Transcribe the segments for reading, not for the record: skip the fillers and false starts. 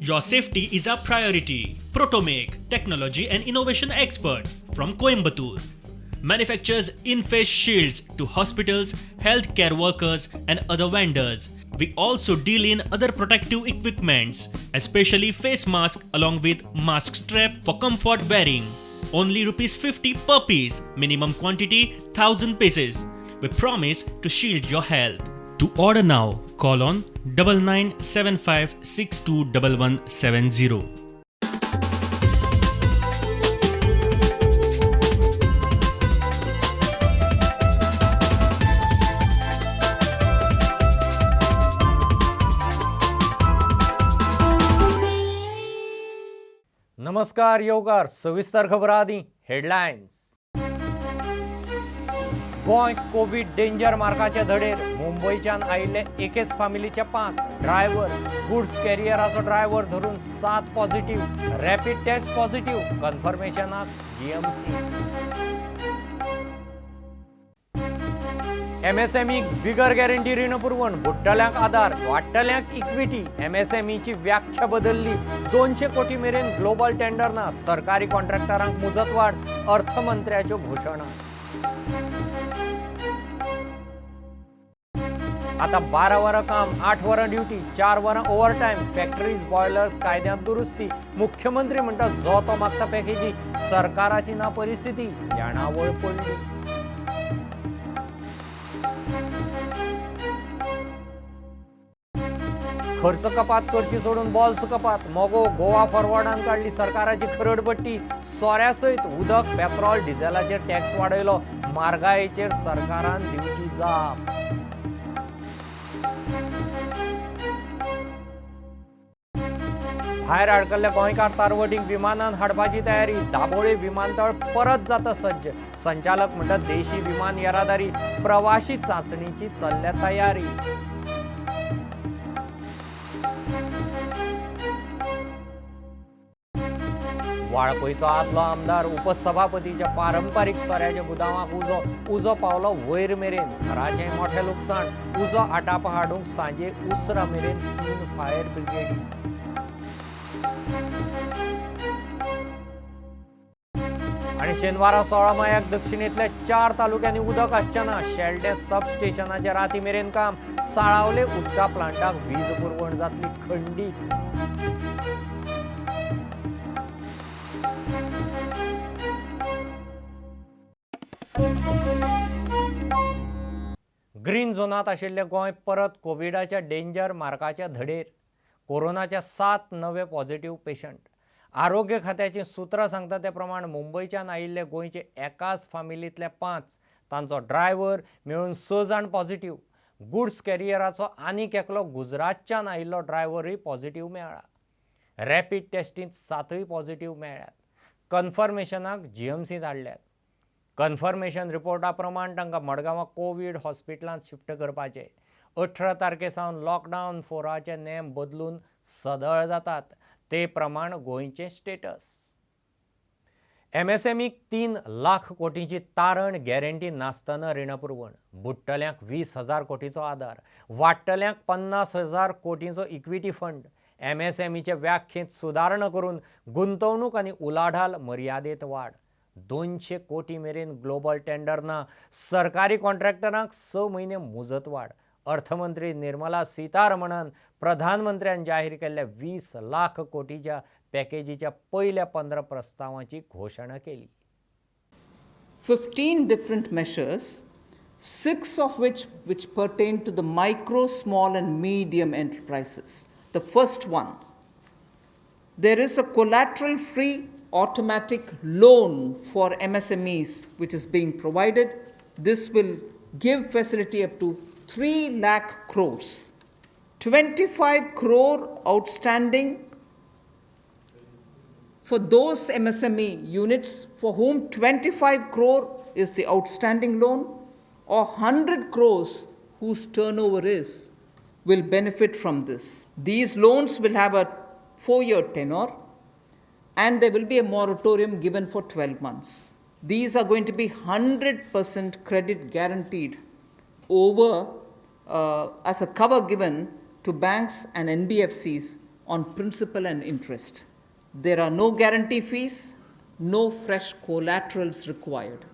Your safety is our priority. Protomake, technology and innovation experts from Coimbatore, manufactures in-face shields to hospitals, healthcare workers and other vendors. We also deal in other protective equipments, especially face mask along with mask strap for comfort wearing. Only rupees 50 per piece, minimum quantity 1000 pieces. We promise to shield your health. To order now, call on 9975621170. नमस्कार येवकार सविस्तर खबरां आदी headlines. Goa Covid danger मार्काचे धडेर मुंबईच्यान आयिल्ले एकेच फामिलीचे 5 ड्रायव्हर गुड्स कॅरियराचो ड्रायव्हर धरून 7 पॉझिटिव्ह रॅपीड टेस्ट पॉझिटिव्ह कन्फर्मेशनाक जीएमसी. एमएसएमई बिगर गॅरंटी रीण पुरवण बुडटल्यांक आधार वाडटल्यांक इक्विटी. एमएसएमईची व्याख्या बदलली 200 कोटी मेरेन ग्लोबल टेंडर ना सरकारी कॉन्ट्रॅक्टरांक मुजतवाड अर्थमंत्र्याच्यो घोशणा. आता 12 वरां काम 8 वरां ड्युटी 4 वरां ओव्हरटायम फॅक्टरीज बॉयलर्स कायद्यांत दुरुस्ती. मुख्यमंत्री म्हणटा जो तो मागता पॅकेजी सरकाराची ना परिस्थिती येणावळ पडली. खर्च कपात करची सोडून बॉल्स कपात मोगो गोवा फॉरवर्डान काढली सरकाराची खरडपट्टी. सोऱ्या सयत उदक पेट्रोल डिझेलाचेर टॅक्स वाडयलो म्हारगायेचेर सरकारान दिवची जाप. भायर अडकल्ल्या गोंयकार तारवटीक विमानान हाडपाची तयारी. दाबोळे विमानतळ परत जाता सज्ज. संचालक म्हणटात देशी विमान येरादारी प्रवाशी चाचणीची चल्ल्या तयारी. वाळपयचो आदलो आमदार उपसभापतीच्या पारंपारीक सोऱ्याच्या गुदामाक उजो पावलो वयर मेरेन. घराचें मोठें लुकसाण. उजो आटाप हाडूंक सांजे उसरा मेरेन 3 फायर ब्रिगेडी. आणि शेनवारा 16 मायाक दक्षिणेतल्या 4 तालुक्यांनी उदक आसचेना. शेल्डे सब स्टेशनाचे राती मेरेन काम. साळावले उदका प्लांटाक वीज पुरवण जातली खंडीत. ग्रीन झोनात आशिल्ले गोंय परत कोविडाच्या डेंजर मार्काच्या धडेर. कोरोनाच्या 7 नवे पॉझिटिव्ह पेशंट. आरोग्य खात्याची सुत्रां सांगता ते प्रमाण मुंबईच्यान आयिल्ले गोंयचे एकाच फामिलींतले 5 तांचो ड्रायव्हर मेळून 6 जाण पॉझिटिव्ह. गुड्स कॅरियराचो आनीक एकलो गुजरातच्यान आयिल्लो ड्रायव्हरय पॉझिटिव्ह मेळ्ळा. रॅपीड टेस्टींत 7 पॉझिटिव्ह मेळ्ळ्यात. कन्फर्मेशनाक जीएमसी धाडल्यात. कन्फर्मेशन रिपोर्टा प्रमाण तांकां मडगांवां कोविड हॉस्पिटलांत शिफ्ट करपाचे. 18 तारखेसावन लॉकडावन 4चे नेम बदलून सदळ जातात. ते प्रमाण गोंयचें स्टेटस. एमएसएमईक 3 लाख कोटींची तारण गॅरंटी नासतना रीण पुरवण. बुडटल्यांक 20,000 कोटींचो आदार. वाडटल्यांक 50,000 कोटींचो इक्विटी फंड. एमएसएमईचे व्याख्येंत सुदारणा करून गुंतवणूक आनी उलाढाल मर्यादेत वाड. 200 कोटी मेरेन ग्लोबल टेंडर ना सरकारी कॉन्ट्रॅक्टरांक 6 म्हयने मुजतवाड. अर्थमंत्री निर्मला सीतारमणान प्रधानमंत्र्यान जाहीर केल्ल्या 20 लाख कोटीच्या पॅकेजीच्या पयल्या 15 प्रस्तावांची घोशणा केली. 15 different measures, 6 of which pertain to the micro, small and medium enterprises. The first one, there is a collateral-free automatic loan for MSMEs which is being provided. This will give facility up to 3 lakh crores. 25 crore outstanding for those MSME units for whom 25 crore is the outstanding loan, or 100 crores whose turnover will benefit from this. These loans will have a 4-year tenure and there will be a moratorium given for 12 months. These are going to be 100% credit guaranteed over as a cover given to banks and NBFCs on principal and interest. There are no guarantee fees, no fresh collaterals required.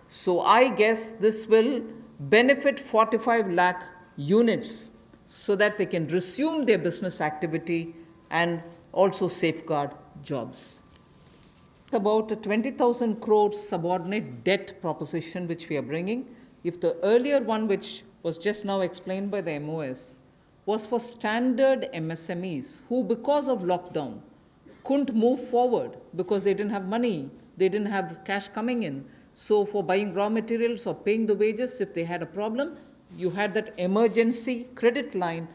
So I guess this will benefit 45 lakh units so that they can resume their business activity and also safeguard jobs. About a 20,000 crore subordinate debt proposition which we are bringing. If the earlier one, which was just now explained by the MOS, was for standard MSMEs who, because of lockdown, couldn't move forward because they didn't have money, they didn't have cash coming in. So for buying raw materials or paying the wages, if they had a problem, you had that emergency credit line.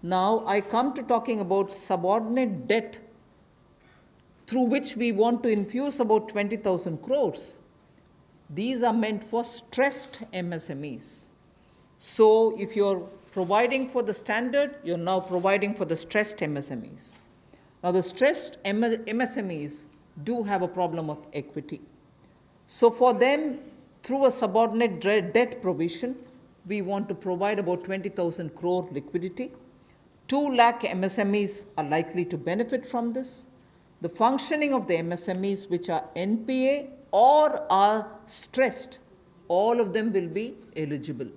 Now I come to talking about subordinate debt through which we want to infuse about 20,000 crores. These are meant for stressed MSMEs. So if you're providing for the standard, you're now providing for the stressed MSMEs. Now the stressed MSMEs do have a problem of equity. So for them, through a subordinate debt provision, we want to provide about 20,000 crore liquidity. 2 lakh MSMEs are likely to benefit from this. The functioning of the MSMEs which are NPA or are stressed, all of them will be eligible.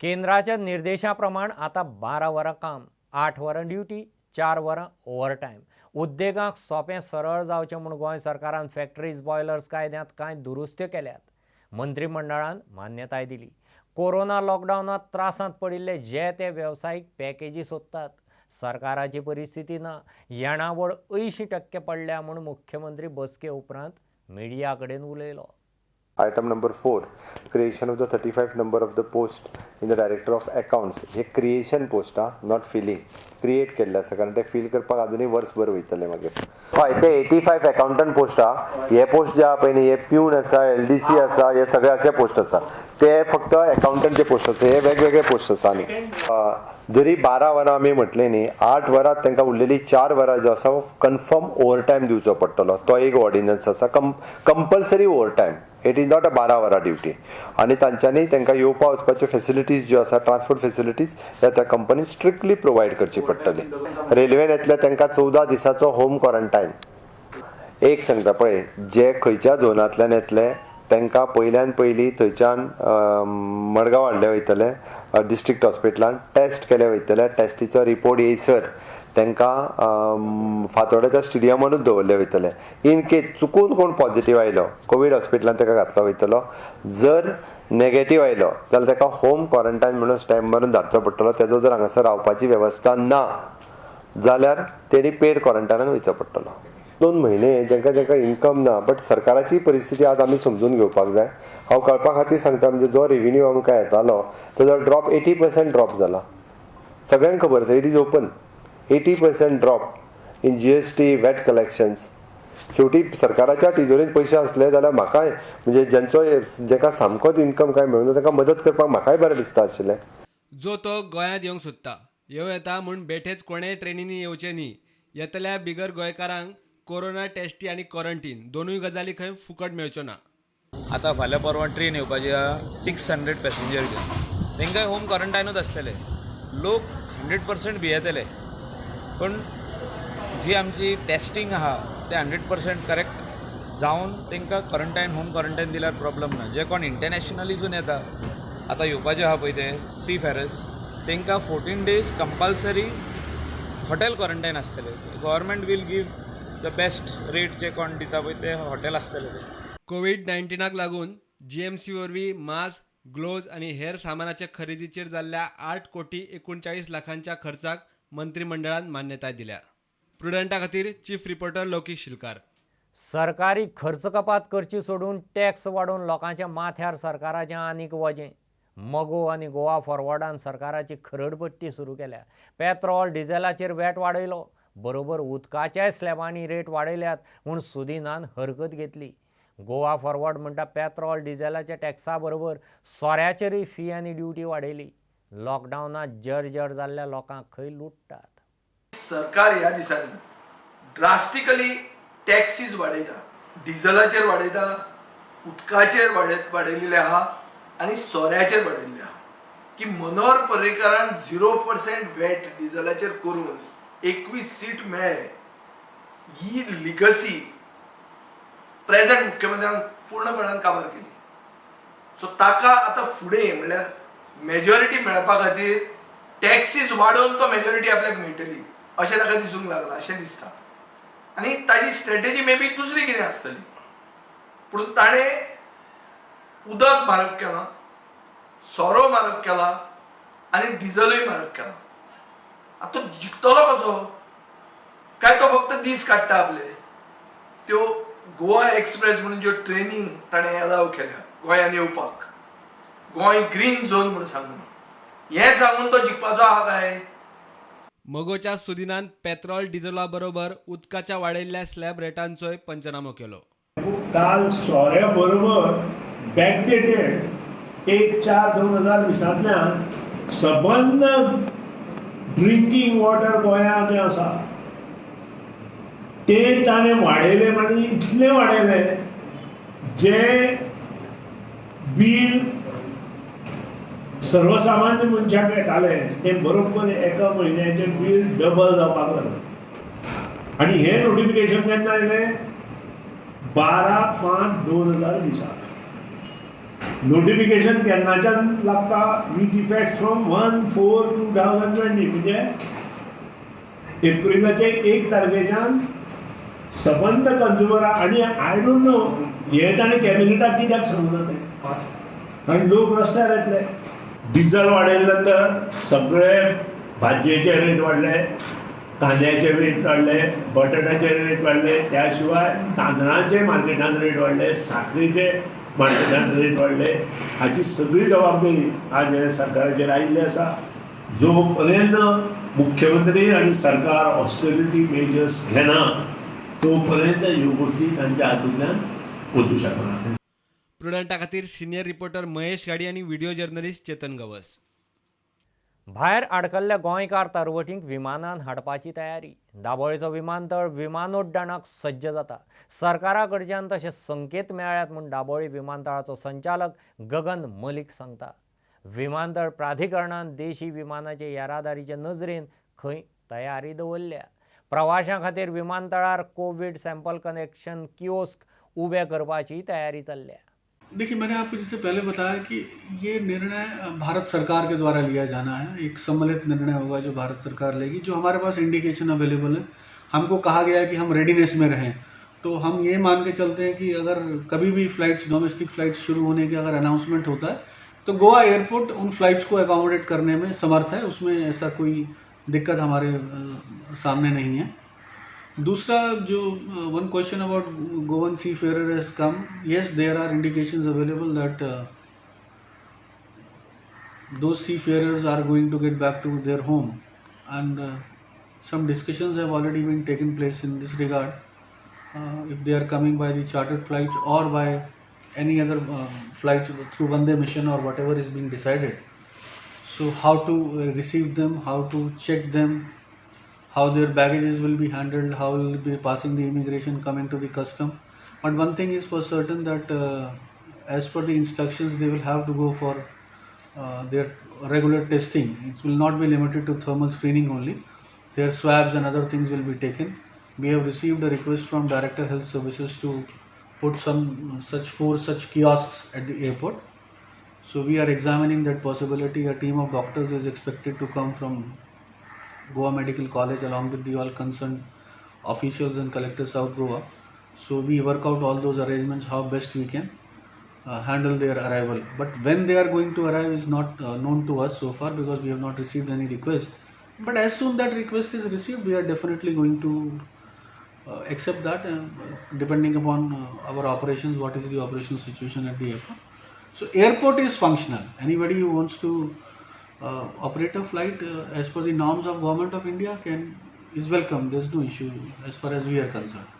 केंद्राच्या निर्देशाप्रमाण आता 12 वरां काम, 8 वरां duty, 4 वरां overtime. उद्देगांक सोंपें सरळ जावचें म्हूण गोंय सरकारान फॅक्टरीज बॉयलर्स कायद्यांत कांय दुरुस्त्यो केल्यात. मंत्रिमंडळान मान्यताय दिली. कोरोना लॉकडावनात त्रासांत पडिल्ले जे ते वेवसायीक पॅकेजी सोदतात. सरकाराची परिस्थिती ना, येणावळ 80% पडल्या म्हूण मुख्यमंत्री बसके उपरांत मिडिया कडेन उलयलो. Item number 4, creation of the 35 number of the post in the Director of Accounts. हे creation post not filling. Create केल्ले आसा कारण ते फिल करपाक अजुनूय वर्सभर वयतले मागीर. हय ते 85 अकाउंटंट पोस्ट हे पोस्ट जे आहा पळय न्ही हे प्यून आसा, LDC आसा, हे सगळे अशे पोस्ट आसा. ते फक्त अकाउंटंटचे पोस्ट आसा, हे वेगवेगळे पोस्ट आसा न्ही. जरी 12 वरां आमी म्हटलें न्ही, 8 वरां तांकां उरलेली 4 वरां जो आसा कन्फर्म ओव्हरटायम दिवचो पडटलो. तो एक ऑर्डिनन्स आसा, compulsory overtime. It is not a 12 वरां ड्युटी. आनी तांच्यांनी तांकां येवपा वचपाच्यो फेसिलिटीज ज्यो आसा, ट्रान्सपोर्ट फेसिलिटीज ह्या त्या कंपनीन स्ट्रिक्टली प्रोवायड करची पडटली. रेल्वेन येतले तांकां 14 दिसाचो होम क्वॉरंटायन. एक सांगता पळय, जे खंयच्या झोनांतल्यान येतले तांकां पयल्यान पयलीं थंयच्यान मडगांव हाडले वयतले, डिस्ट्रिक्ट हॉस्पिटलान टेस्ट केले वयतले. टेस्टीचो रिपोर्ट येयसर तांकां फातोड्याच्या स्टेडियमानूच दवरले वयतले. इन केस चुकून कोण पॉझिटिव्ह आयलो, कोवीड हॉस्पिटलान ताका घातलो वयतलो. जर नेगेटिव्ह आयलो जाल्यार ताका होम क्वॉरंटायन म्हणून स्टॅम्प मारून धाडचो पडटलो. तेजो जर हांगासर रावपाची वेवस्था ना जाल्यार तेणी पेड क्वॉरंटायनान वयचो पडटलो. 2 म्हयने जेंका इन्कम ना, बट सरकाराची परिस्थिती आज आमी समजून घेवपाक जाय. हांव कळपा खातीर सांगता, म्हणजे जो रेव्हेन्यू आमकां येतालो तेजो ड्रॉप 80% ड्रॉप जाला. सगळ्यांक खबर आसा, it is open. 80% drop in GST, watt collections. शेवटी सरकाराच्या तिजोरींत पयशे असले जाल्यार म्हाकाय, म्हणजे जेका सामकोच इन्कम काय मेळूना ताका मदत करपाक म्हाकाय बरें दिसता आशिल्लें. जो तो गोंयांत येवंक सोदता, येता म्हूण बेठेच कोणेय ट्रेनींनी येवचें न्ही. येतल्या बिगर गोंयकारांक कोरोना टेस्टी आनी क्वॉरंटीन दोनूय गजाली खंय फुकट मेळच्यो ना. आतां फाल्यां परवां ट्रेन येवपाची आहा 600 पॅसेंजर घेवन. तांकांय होम क्वॉरंटायनूच आसतले. लोक 100% भियेतले, पण जी आमची टेस्टिंग आहा ते 100% करेक्ट जावन तांकां क्वॉरंटायन, होम क्वॉरंटायन दिल्यार प्रॉब्लम ना. जे कोण इंटरनॅशनलीसून येता, आतां येवपाचे आहा पळय ते सी फेरर्स, तांकां 14 days कंपल्सरी हॉटेल क्वॉरंटायन आसतले. Government will give the best rate. जे कोण दिता पळय ते हॉटेल आसतले. कोविड-19 लागून GMC वरवीं मास्क, ग्लोव्ज आनी हेर सामानाच्या खरेदीचेर जाल्ल्या 8,39 लाखांच्या खर्चाक मंत्रिमंडळान मान्यताय दिल्या. प्रुडंटा खातीर चीफ रिपोर्टर लौकीक शिलकार. सरकारी खर्च कपात करची सोडून टॅक्स वाडोवन लोकांच्या माथ्यार सरकाराचें आनीक वजें. मगो आनी गोवा फॉरवर्डान सरकाराची खरडपट्टी सुरू केल्या. पेट्रोल डिझेलाचेर वॅट वाडयलो, बरोबर उदकाच्याय स्लॅबांनी रेट वाडयल्यात म्हूण सुदीनान हरकत घेतली. गोवा फॉरवर्ड म्हणटा पेट्रोल डिझेलाच्या टॅक्सा बरोबर सोऱ्याचेरय फी आनी ड्युटी वाडयली. लॉकडावनात जर्जर जाल्ल्या लोकांक खंय लुटतात. सरकार ह्या दिसांनी ड्रास्टिकली टॅक्सीज वाडयता. डिझेलाचेर वाडयता, उदकाचेर वाडयलेले आहा आनी सोऱ्याचेर वाडयल्ले आहा. की मनोहर पर्रीकारान 0% व्हॅट डिझेलाचेर करून 21 सीट मेळ्ळे ही लिगसी प्रेझेंट मुख्यमंत्र्यान पूर्णपणान काबार केली. सो ताका आतां फुडें म्हणल्यार मेजॉरिटी मेळपा खातीर टॅक्सीस वाडोवन तो मेजॉरिटी आपल्याक मेळटली अशें ताका दिसूंक लागला अशें दिसता. आनी ताजी स्ट्रॅटेजी मे बी दुसरी कितें आसतली, पूण ताणें उदक म्हारग केलां, सोरो म्हारग केला आनी डिझलूय म्हारग केला. आतां तो जिखतलो कसो काय तो फक्त दीस काडटा आपले. त्यो गोवा एक्सप्रेस म्हणून ज्यो ट्रेनी ताणें अलाव केल्या गोंयांत येवपाक, गोंय ग्रीन झोन म्हणून सांगून, हें सांगून तो जिखपाचो आहा काय? मगोच्या सुदिनान पेट्रोल डिझेला बरोबर उदकाच्या वाडयल्ल्या स्लॅब रेटांचोय पंचनामो केलो. काल सोऱ्या बरोबर बॅकडेटेड 1/4/2020तल्यान सबंद ड्रिंकींग वॉटर गोंयांत आसा ते ताणें वाडयले, म्हणजे इतले वाडयले जे बील सर्वसामान्य मनशाक येताले ते बरोबर एका म्हयन्याचें बील डबल जावपाक लागलें. आनी हें नोटिफिकेशन केन्ना आयलें? 12/5/2020. नोटिफिकेशन केन्नाच्यान लागता? विथ इफेक्ट फ्रॉम 1/4/2020, म्हणजे एप्रिलाचे 1 तारखेच्यान सबंद कंज्युमरां. आनी आय डोंट नो हे ताणें कॅबिनेटाक कित्याक सांगूना तें, आनी लोक रस्त्यार येतले. डिझल वाडयले नंतर सगळे भाजयेचे रेट वाडले, कांद्याचे रेट वाडले, बटाट्याचे रेट वाडले, त्या शिवाय तांदळाचे मार्केटान रेट वाडले, साखरेचे मार्केटान रेट वाडले. हाची सगळी जबाबदारी आज ह्या सरकाराचेर आयिल्ली आसा. जो पर्यंत मुख्यमंत्री आनी सरकार ऑस्टेरिटी मेजर्स घेना तो पर्यंत ह्यो गोष्टी तांच्या हातूंतल्यान वचूं शकना. प्रुडंटा खातीर सिनियर रिपोर्टर महेश गाडी आनी व्हिडिओ जर्नलिस्ट चेतन गवस. भायर आडकल्ल्या गोंयकार तरवटींक विमानान हाडपाची तयारी. दाबोळेचो विमानतळ विमानोड्डाणाक सज्ज जाता. सरकारा कडच्यान तशे संकेत मेळ्ळ्यात म्हूण दाबोळी विमानतळाचो संचालक गगन मलीक सांगता. विमानतळ प्राधिकरणान देशी विमानाचे येरादारीचे नजरेन खंय तयारी दवरल्या. प्रवाशां खातीर विमानतळार कोविड सॅम्पल कलेक्शन किओस्क उबे करपाची तयारी चल्ल्या. देखिए, मैंने आपको जिससे पहले बताया कि ये निर्णय भारत सरकार के द्वारा लिया जाना है. एक सम्मिलित निर्णय होगा जो भारत सरकार लेगी. जो हमारे पास इंडिकेशन अवेलेबल है, हमको कहा गया है कि हम रेडीनेस में रहें. तो हम ये मान के चलते हैं कि अगर कभी भी फ्लाइट्स, डोमेस्टिक फ्लाइट्स शुरू होने के अगर अनाउंसमेंट होता है तो गोवा एयरपोर्ट उन फ्लाइट्स को एकोमोडेट करने में समर्थ है. उसमें ऐसा कोई दिक्कत हमारे सामने नहीं है. दूसरा, जो one question about Goan seafarer has come. Yes, there are indications available that those seafarers are going to get back to their home, and some discussions have already been taken place in this regard. If they are coming by the chartered flights or by any other flight through Vande mission or whatever is being decided, so how to receive them, how to check them, how their baggages will be handled, how will be passing the immigration, coming to the custom. But one thing is for certain that as per the instructions they will have to go for their regular testing. It will not be limited to thermal screening only. Their swabs and other things will be taken. We have received a request from Director Health Services to put four such kiosks at the airport. So we are examining that possibility. A team of doctors is expected to come from Goa Medical College along with the all concerned officials and Collector South Goa. So we work out all those arrangements how best we can handle their arrival. But when they are going to arrive is not known to us so far because we have not received any request. But as soon that request is received, we are definitely going to accept that, depending upon our operations, what is the operational situation at the airport. So airport is functional. Anybody who wants to operate a flight as per the norms of Government of India is welcome. There's no issue as far as we are concerned.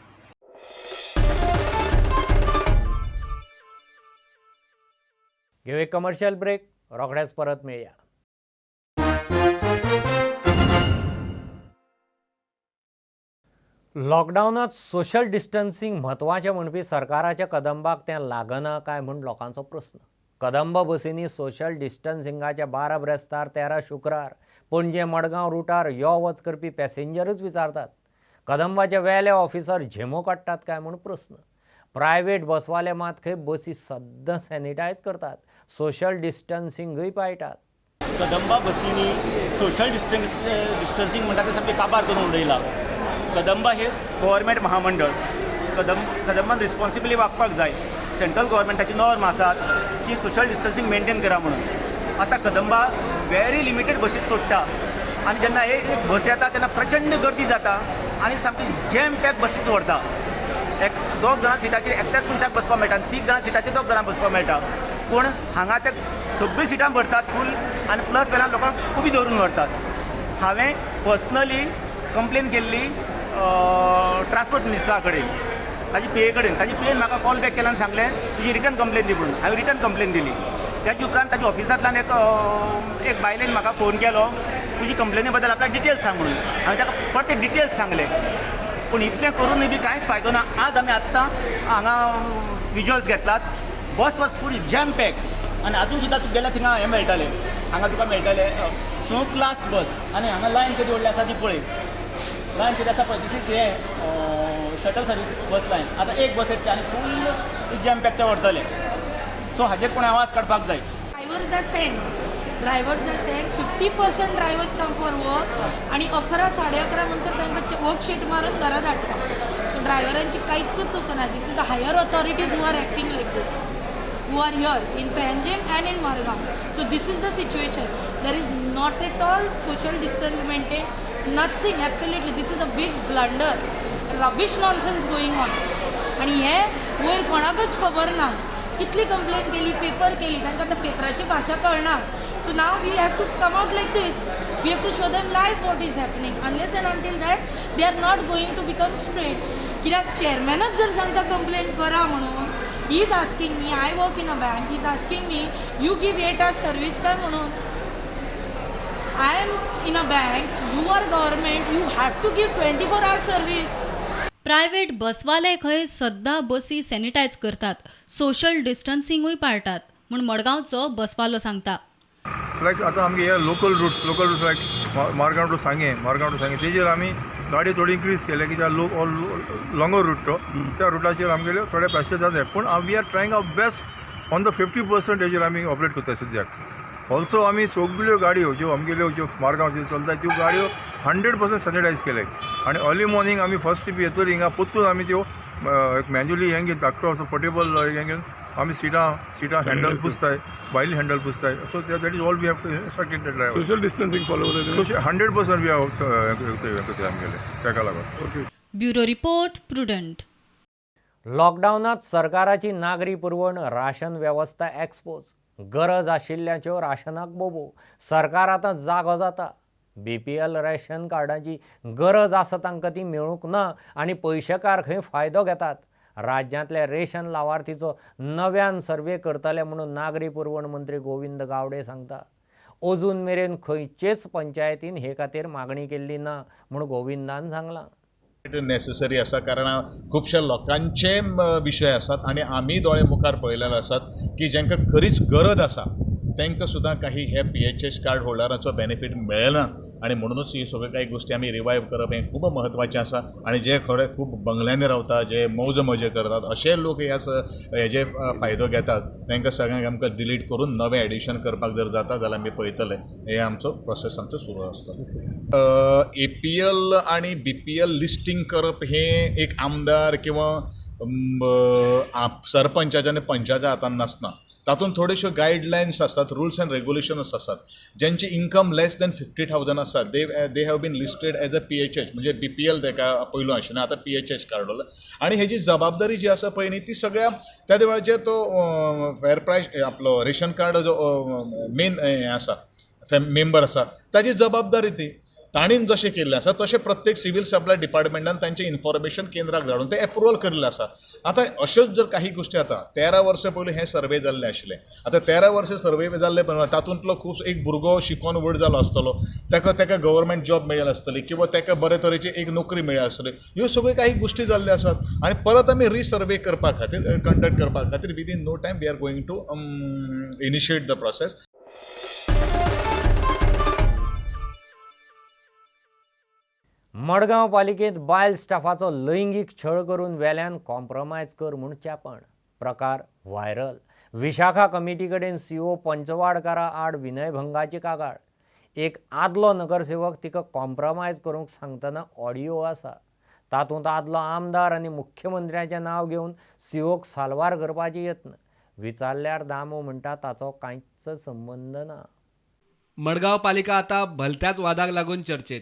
घेऊ एक commercial break, रोखडेच परत मिळूया. लॉकडाऊनात social distancing म्हत्वाचें म्हणपी सरकाराच्या कदंबाक तें लागना काय म्हूण लोकांचो प्रस्न. कदंब बसींनी सोशल डिस्टन्सिंगाच्या 12 ब्रेस्तार 13 शुक्रार पणजे मडगांव रुटार यो वच करपी पॅसेंजरच विचारतात. कदंबाचे वेले ऑफिसर झेमो काडटात काय म्हूण प्रस्न. प्रायवेट बसवाले मात खंय बसी सद्दां सॅनिटायज करतात, सोशल डिस्टन्सिंगूय पाळटात. कदंबा बसींनी सोशल डिस्टन्सिंग म्हणटा ते सामकें काबार करून उडयला. कदंबा हे गव्हर्मेंट महामंडळ. कदंबान रिस्पॉन्सिबली वागपाक जाय. सेंट्रल गव्हर्मेंटाची नॉर्म आसात की सोशल डिस्टन्सिंग मेंटेन करा म्हणून. आतां कदंबा व्हेरी लिमिटेड बसीस सोडटा आनी जेन्ना एक बस येता तेन्ना प्रचंड गर्दी जाता आनी सामकी जॅम पॅक बसीस व्हरता. दोग जाणां सिटाचेर एकट्याच मनशाक बसपाक मेळटा आनी 3 जाणां सिटाचेर 2 जाणां बसपाक मेळटा. पूण हांगा ते सगळीं सिटां भरतात फूल आनी प्लस वेळार लोकांक उबी दवरून व्हरतात. हांवें पर्सनली कंप्लेन केल्ली ट्रान्सपोर्ट मिनिस्टरा कडेन, ताजी पीए कडेन. ताजी पीएन म्हाका कॉल बॅक केला आनी सांगलें तुजी रिटर्न कंप्लेन दी म्हणून. हांवें रिटर्न कंप्लेन दिली. त्याच्या उपरांत ताच्या ऑफिसांतल्यान एक बायलेन म्हाका फोन केलो, तुजी कंप्लेनी बद्दल आपल्याक डिटेल्स सांग म्हणून. हांवें ताका परते डिटेल्स सांगले. पूण इतलें करूनय बी कांयच फायदो ना. आज आमी आत्तां हांगा विज्युअल्स घेतलात. बस वॉज फूल जॅम पॅक आनी अजून सुद्दां तूं गेल्यार थिंगा हें मेळटलें, हांगा तुका मेळटलें सगळ्यांत लास्ट बस. आनी हांगा लायन कधी व्हडली आसा ती पळय. लायन कितें आसा पळय दिस इज हें शटल सर्वीस बस लायन. आतां एक बस येतली आनी फूल जॅम पॅक ते व्हरतले. सो हाजेर कोणें आवाज काडपाक जाय. Drivers are cent 50% drivers come for work आणि 11 11:30 नंतर तांकां वर्कशीट मारून घरा धाडटा. सो ड्रायव्हरांची कांयच चूक ना. This is the higher authorities who are acting like this, who are here in Panjim and in Madgaon. So this is the situation. There is not at all social distance maintain, nothing. Absolutely this is a big blunder, rubbish nonsense going on. आणि हे वयर कोणाकच खबर ना. कितली complaint केली, paper केली, तांकां आतां पेपराची भाशा कळना. So now we have to come out like this. We have to show them live what is happening. Unless and until that, they are not going to become straight. कित्याक चेअरमॅनच जर सांगता complain करा म्हणून, he is asking me, I work in a bank, he is asking me, you give 8 hours service काय म्हणून. I am in a bank, you are government, you have to give 24 hours service. Private बसवाले खंय सद्दां बसी sanitise करतात, social डिस्टन्सिंगूय पाळटात म्हूण मडगांवचो बसवालो सांगता. लायक आतां आमगे हे local routes like Margao to Sanguem तेजेर आमी गाडी थोडी इन्क्रीज केले की लॉंगर रूट तो त्या रुटाचेर आमगेले थोडे पॅसेंजर जाताय. पूण we are trying our best on the 50% हेजेर आमी ऑपरेट करता सद्याक. ऑल्सो आमी सगल्यो गाडयो ज्यो आमगेल्यो ज्यो मारगांव चलता त्यो गाडयो 100% सॅनिटायज केले. आनी अर्ली मॉर्निंग आमी फर्स्ट ट्रीप येतोर हिंगा पोत्तून आमी त्यो मॅन्युअली हें घेवन धाकटो असो पोर्टेबल हें घेवन आमी सिटां हँडल पुसताय, भायली हँडल पुसताय. So that is all we have instructed the driver. Social distancing follow 100% we have आमगेले ताका लागून. Bureau report prudent. लॉकडावनात सरकाराची नागरी पुरवण राशन वेवस्था एक्सपोज. गरज आशिल्ल्याच्यो राशनाक बोबो. सरकार आतां जागो जाता. BPL रेशन कार्डाची गरज आसा तांकां ती मेळूंक ना आनी पयशेकार खंय फायदो घेतात. राज्यांतले रेशन लावार्थीचो नव्यान सर्वे करतले म्हणून नागरी पुरवण मंत्री गोविंद गावडे सांगता. अजून मेरेन खंयचेच पंचायतीन हे खातीर मागणी केल्ली ना म्हूण गोविंदान सांगलां. नेसेसरी आसा कारण खुबशा लोकांचे विशय आसात आनी आमी दोळे मुखार पळयलेले आसात की जांकां खरीच गरज आसा तांकां सुद्दां काही हे PHS कार्ड होल्डरांचो बेनिफीट मेळना आनी म्हणूनच ही सगळ्यो काही गोश्टी आमी रिवायव करप हें खूब महत्वाचें आसा. आनी जे खरे खूब बंगल्यांनी रावतात, जे मौज मजे करतात, अशे लोक हेजे फायदो घेतात तांकां सगळ्यांक आमकां डिलीट करून नवें एडिशन करपाक जर जाता जाल्यार आमी पळयतले. हे आमचो प्रोसेस आमचो सुरू आसता. APL आनी BPL लिस्टिंग करप हें एक आमदार किंवा सरपंचाच्या आनी पंचाच्या हातान नासना. तातूंत थोड्योश्यो गायडलायन्स आसात, रुल्स एंड रेग्युलेशन्स आसात. ज्यांची इन्कम लेस दॅन 50,000 आसात they have been listed as a PHS म्हणजे BPL ताका पयलू आशिल्लें आतां PHS कार्ड उरला. आनी हेजी जबाबदारी जी आसा पळय न्ही ती सगळ्या त्या वेळाचेर तो फेर प्रायस आपलो रेशन कार्ड जो मेन हें आसा मेंबर आसा ताजी जबाबदारी ती. ताणीन जशें केल्लें आसा तशें प्रत्येक सिव्हील सप्लाय डिपार्टमेंटान तांचें इन्फॉर्मेशन केंद्राक धाडून तें एप्रुवल केल्लें आसा. आतां अश्योच जर काही गोश्टी आतां 13 वर्सां पयलीं हें सर्वे जाल्लें आशिल्लें. आतां 13 वर्सां सर्वे जाल्ले तातूंतलो खूब एक भुरगो शिकून व्हड जालो आसतलो, ताका गव्हर्मेंट जॉब मेळ्ळी आसतली किंवा ताका बरे तरेची एक नोकरी मेळ्ळी आसतली. ह्यो सगळ्यो काही गोश्टी जाल्ल्यो आसात आनी परत आमी रिसर्वे करपा खातीर कंडक्ट करपा खातीर within no time we are going to initiate the process. Madgaon पालिकेंत बायल स्टाफाचो लैंगीक छळ करून वेल्यान कॉम्प्रमायज कर म्हूण चेपण. प्रकार व्हायरल. विशाखा कमिटी कडेन सीओ पंचवाडकारा आड विनयभंगाची कागाळ. एक आदलो नगरसेवक तिका कॉम्प्रमायज करूंक सांगतना ऑडियो आसा. तातूंत आदलो आमदार आनी मुख्यमंत्र्याचें नांव घेवन सीओक साल्वार करपाचे यत्न. विचारल्यार दामो म्हणटा ताचो कांयच संबंद ना. मडगांव पालिका आता भलत्याच वादाक लागून चर्चेत.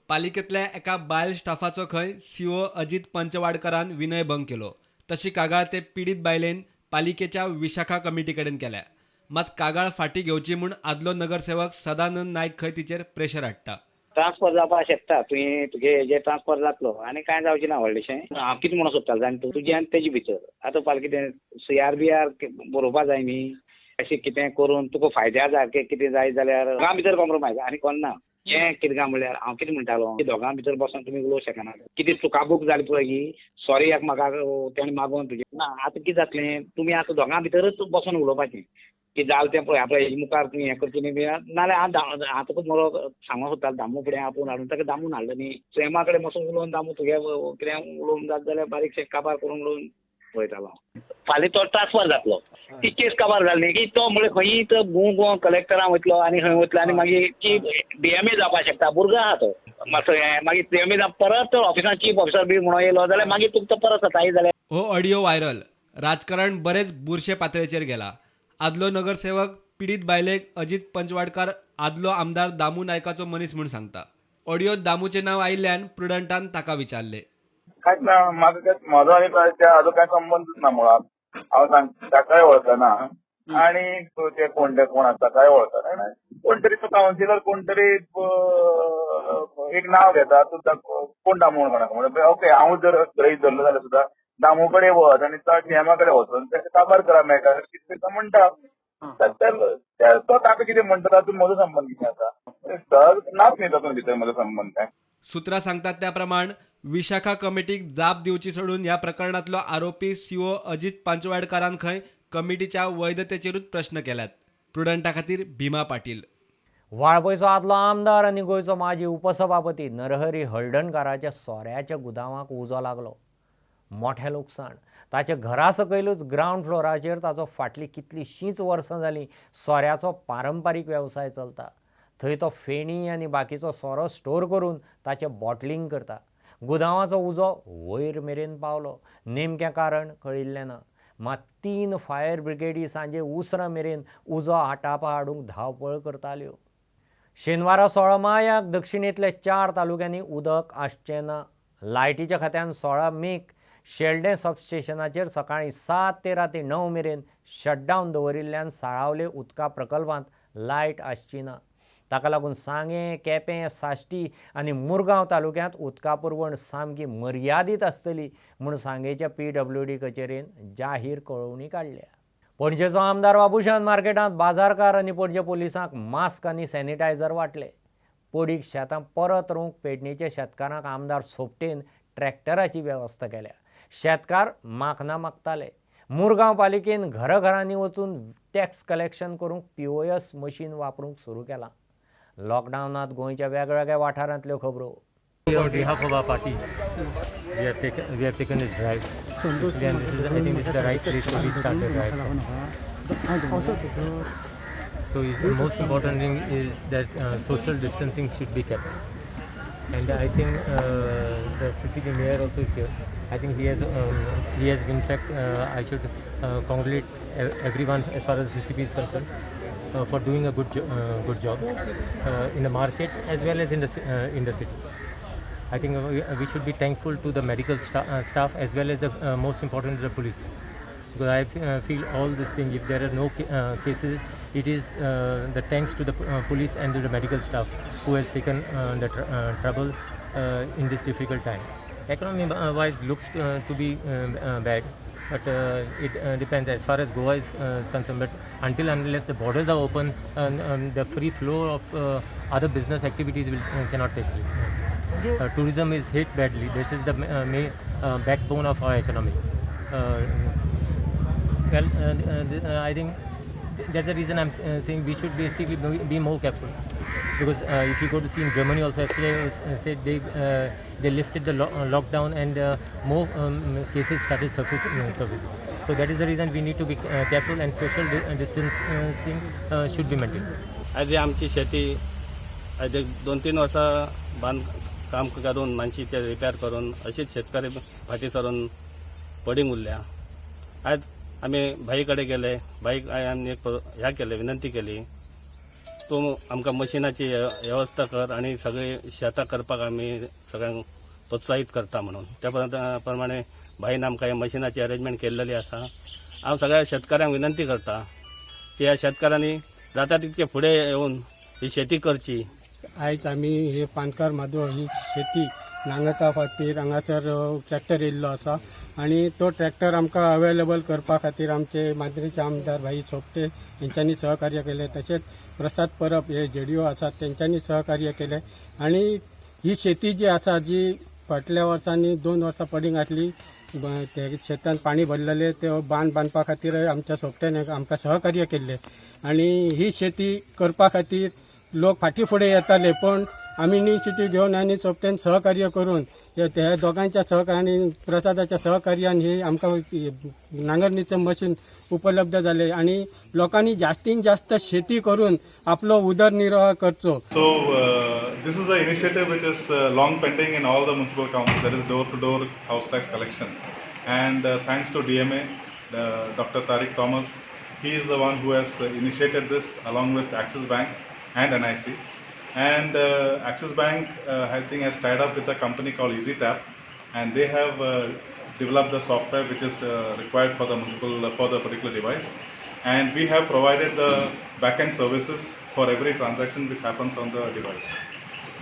पालिकेंतल्या एका बायल स्टाफाचो खंय सीओ अजित पंचवाडकरान विनयभंग केलो. तशी कागाळ ते पीडित बायलेन पालिकेच्या विशाखा कमिटी कडेन केल्या. मात कागाळ फाटी घेवची म्हूण आदलो नगरसेवक सदानंद नायक खंय तिचेर प्रेशर हाडटा. ट्रान्सफर जावपाक शकता तुगे हेजे ट्रान्सफर जातलो आनी कांय जावचें ना व्हडलेशें. हांव कितें म्हणून सोदतालो जाणा तुजें आनी तेजे भितर आतां पालिकेन CRBR बरोवपा जाय न्ही. अशें कितें करून तुका फायद्या सारकें कितें जाय जाल्यार दोगां भितर कॉम्प्रोमायज आनी कोण ना. हें कितें काय म्हणल्यार हांव कितें म्हणटालो दोगां भितर बसून तुमी उलोवंक शकना. कितें चुकाबूक जाली पळय ही सॉरी म्हाका तेणें मागोवन तुजें ना. आतां कितें जातलें तुमी आतां दोगां भितरच बसून उलोवपाचें. की जालें तें पळय आपल्या हेजे मुखार तुमी हें करचें न्ही नाल्यार हांव तुका मरो सांगूंक सोदतालो दामू फुडें आपूण हाडून ताका दामून हाडलो न्ही. सेमा कडेन बसून उलोवन दामू तुगे कितें उलोवंक जाता जाल्यार बारीकशें काबार करून उलोवन पळयतालो. फाल्यां तो ट्रान्सफर जातलो. ती केस काबार जाली न्ही की तो म्हळ्यार खंयी तो गो कलेक्टरान वयतलो आनी खंय वयतलो आनी मागीर की DMA जावपाक शकता. भुरगो आहा तो मातसो मागीर DMA परत ऑफिसान चीफ ऑफिसर बी म्हणून येयलो जाल्यार मागीर तुका तो परत जाता जाल्यार. हो ऑडियो व्हायरल. राजकारण बरेच बुरशे पातळेचेर गेला. आदलो नगरसेवक पीडित बायलेक अजित पंचवाडकार आदलो आमदार दामू नायकाचो मनीस म्हूण सांगता. ऑडियोत दामूचें नांव आयिल्ल्यान प्रुडंटान ताका विचारलें. कांयच ना म्हाका म्हजो आनी हाजो कांय संबंदूच ना मुळात. हांव ताकाय वळखना आनी ते कोण आसा ताकाय वळखना. कोण तरी तो कावन्सिलर कोण तरी एक नांव घेता कोण दामू म्हणून ओके हांव जर गृहीत धरलो जाल्यार सुद्दां दामू कडेन वच आनी CMA कडेन वचून ताका काबार करप मेळटा कितें म्हणटा. तो ताका कितें म्हणटा तातूंत म्हजो संबंद कितें आसा. नाच न्ही तातूंत भितर म्हजो संबंद काय. सुत्रां सांगतात त्या प्रमाण विशाखा कमिटीक जाप दिवची सोडून ह्या प्रकरणातलो आरोपी सीओ अजित पंचवाडकारान खंय कमिटीच्या वैधतेचेरूच प्रश्न केल्यात. प्रुडंटा खातीर भीमा पाटील. वाळपयचो आदलो आमदार आनी गोंयचो माजी उपसभापती नरहरी हळदणकाराच्या सोऱ्याच्या गुदावांक उजो लागलो. मोठें लुकसाण. ताच्या घरा सकयलूच ग्रावंड फ्लोराचेर ताचो फाटलीं कितलींशींच वर्सां जालीं सोऱ्याचो पारंपारीक वेवसाय चलता. थंय तो फेणी आनी बाकीचो सोरो स्टोर करून ताचें बॉटलिंग करता. गुदावांचो उजो वयर मेरेन पावलो. नेमकें कारण कळिल्लें ना. मात 3 फायर ब्रिगेडी सांजे उसरां मेरेन उजो आटापा हाडूंक धांवपळ करताल्यो. शेनवारा 16 मायाक दक्षिणेंतल्या 4 तालुक्यांनी उदक आसचें ना. लायटीच्या खात्यान 16 मेक शेल्डें सबस्टेशनाचेर सकाळीं 7 ते राती 9 मेरेन शटडावन दवरिल्ल्यान साळावले उदका प्रकल्पांत लायट आसची ना. ताका लागून सांगे, केपें, साश्टी आनी मुरगांव तालुक्यांत उदका पुरवण सामकी मर्यादीत आसतली म्हूण सांगेच्या PWD कचेरेन जाहीर कळोवणी काडल्या. पणजेचो आमदार बाबुशान मार्केटांत बाजारकार आनी पणजे पोलिसांक मास्क आनी सॅनिटायझर वांटले. पडीक शेतां परत रोवंक पेडणेच्या शेतकारांक आमदार सोपटेन ट्रॅक्टराची वेवस्था केल्या. शेतकार मागना मागताले. मुरगांव पालिकेन घरांनी वचून टॅक्स कलेक्शन करूंक POS मशीन वापरूंक सुरू केलां. लॉकडावनांत गोंयच्या वेगवेगळ्या वाठारांतल्यो खबरो. On behalf of our party, we have taken this drive. Then I think this is the right place to restart the drive. So the most important thing is that social distancing should be kept. And I think the city mayor also is here. I think he has in fact I should congratulate everyone as far as CCP is concerned for doing a good job in the market as well as in the city. I think we should be thankful to the medical staff as well as the most important the police, because I feel all this thing, if there are no cases, it is the thanks to the police and to the medical staff who has taken the trouble in this difficult time. Economy wise looks to be bad, but it depends as far as Goa is concerned. But until and unless the borders are open, the free flow of other business activities cannot take place. Tourism is hit badly. This is the main backbone of our economy. I think that's the reason I'm saying we should basically be more careful, because if you go to see in Germany also, yesterday said they lifted the lockdown and more cases started surfacing. So that is the reason we need to be careful, and social distancing should be maintained. आज आमची शेती आज 2-3 वर्सां बांद काम करून मानशीचे repair करून अशीच शेतकरी फाटी सरून पडींग उरल्या. आज आम्ही भाईकडे गेले, भाईक आम्ही ह्या केले, विनंती केली, तूं आमकां मशिनाची व्यवस्था कर आणि सगळे शेतां करपाक आमी सगळ्यांक प्रोत्साहीत करता म्हणून. त्या प्रमाणे भाईन आमकां मशिनाची अरेंजमेंट केल्लेली आसा. हांव सगळ्या शेतकऱ्यांक विनंती करता की ह्या शेतकऱ्यांनी जाता तितके फुडें येवन ही शेती करची. आयज आमी हे पानकार मादोळ ही शेती नांगरपा खातीर हांगासर ट्रॅक्टर येयल्लो आसा आणि तो ट्रॅक्टर आमकां अवेलेबल करपा खातीर आमचे माद्रेचे आमदार भाई सोपटे हेंच्यांनी सहकार्य केले. तशेंच प्रसाद परब हे जेडीओ आसात तेंच्यांनी सहकार्य केले. आणि ही शेती जी आसा जी फाटल्या वर्सांनी 2 वर्सां पडींग आसली, ते शेतान पाणी भरलेले, ते बांदपा खातीर आमच्या सोपट्यान आमकां सहकार्य केले. आणि ही शेती करपा खातीर लोक फाटी फुडें येताले, पण आमी इनिशिएटीव घेवन आनी सोपट्यान सहकार्य करून त्या दोगांच्या सहकार्यान प्रसादाच्या सहकार्यान ही आमकां नांगरणीचें मशीन उपलब्ध जाले आणि लोकांनी जास्तीत जास्त शेती करून आपलो उदरनिर्वाह करचो. So this is an initiative which is long pending in all the municipal councils, that is door-to-door house tax collection, and thanks to DMA, Dr. Tariq Thomas, he is the one who has initiated this along with Axis Bank and NIC. And Axis Bank I think has tied up with a company called EasyTap, and they have developed the software which is required for the particular device, and we have provided the back-end services for every transaction which happens on the device.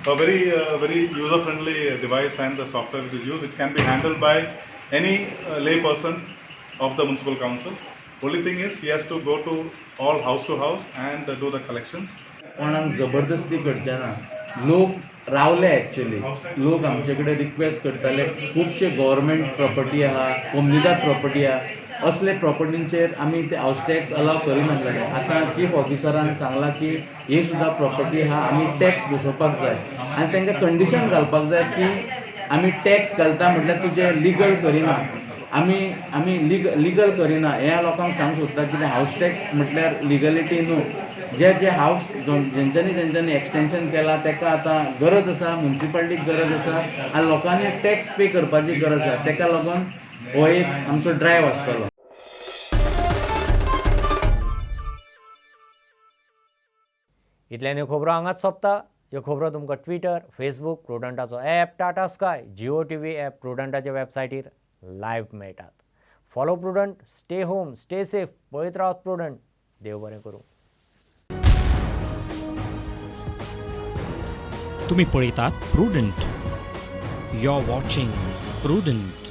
A very user-friendly device, and the software which is used, which can be handled by any lay person of the municipal council. Only thing is he has to go to all house to house and do the collections. कोणाक जबरदस्ती करचे ना. लोक रावले actually. लोक आमचे कडेन request करताले, खुबशे गव्हर्मेंट प्रॉपर्टी आहा, कोम्युनिटी प्रॉपर्टी आहा, असले प्रॉपर्टींचेर आमी ते हाऊस टॅक्स अलाव करिनासले. आतां चीफ ऑफिसरान सांगलां की ही सुद्दां प्रॉपर्टी आहा, आमी टॅक्स बसोवपाक जाय, आनी तांकां कंडिशन घालपाक जाय की आमी टॅक्स घालता म्हटल्यार तुजें लिगल करिना, आमी लिगल करिना. ह्या लोकांक सांगूंक सोदता की हाऊस टॅक्स म्हटल्यार लिगलिटी न्हू. जे हाऊस ज्यांच्यानी एक्सटेंशन केला ताका आतां गरज आसा, म्युनिसिपालिटीक गरज आसा, आनी लोकांनी टॅक्स पे करपाची गरज आसा. ताका लागून हो एक आमचो ड्रायव्ह आसतलो. इतल्यान ह्यो खबरो हांगाच सोंपता. ह्यो खबरो तुमकां ट्विटर, फेसबूक, प्रुडंटाचो app, Tata Sky, Jio TV app, प्रुडंटाच्या वेबसायटीर लायव्ह मेळटात. Follow Prudent, stay home, stay safe, पळयत रावत प्रुडंट. देव बरें करूं. तुम्ही पळयतात Prudent. You are watching prudent.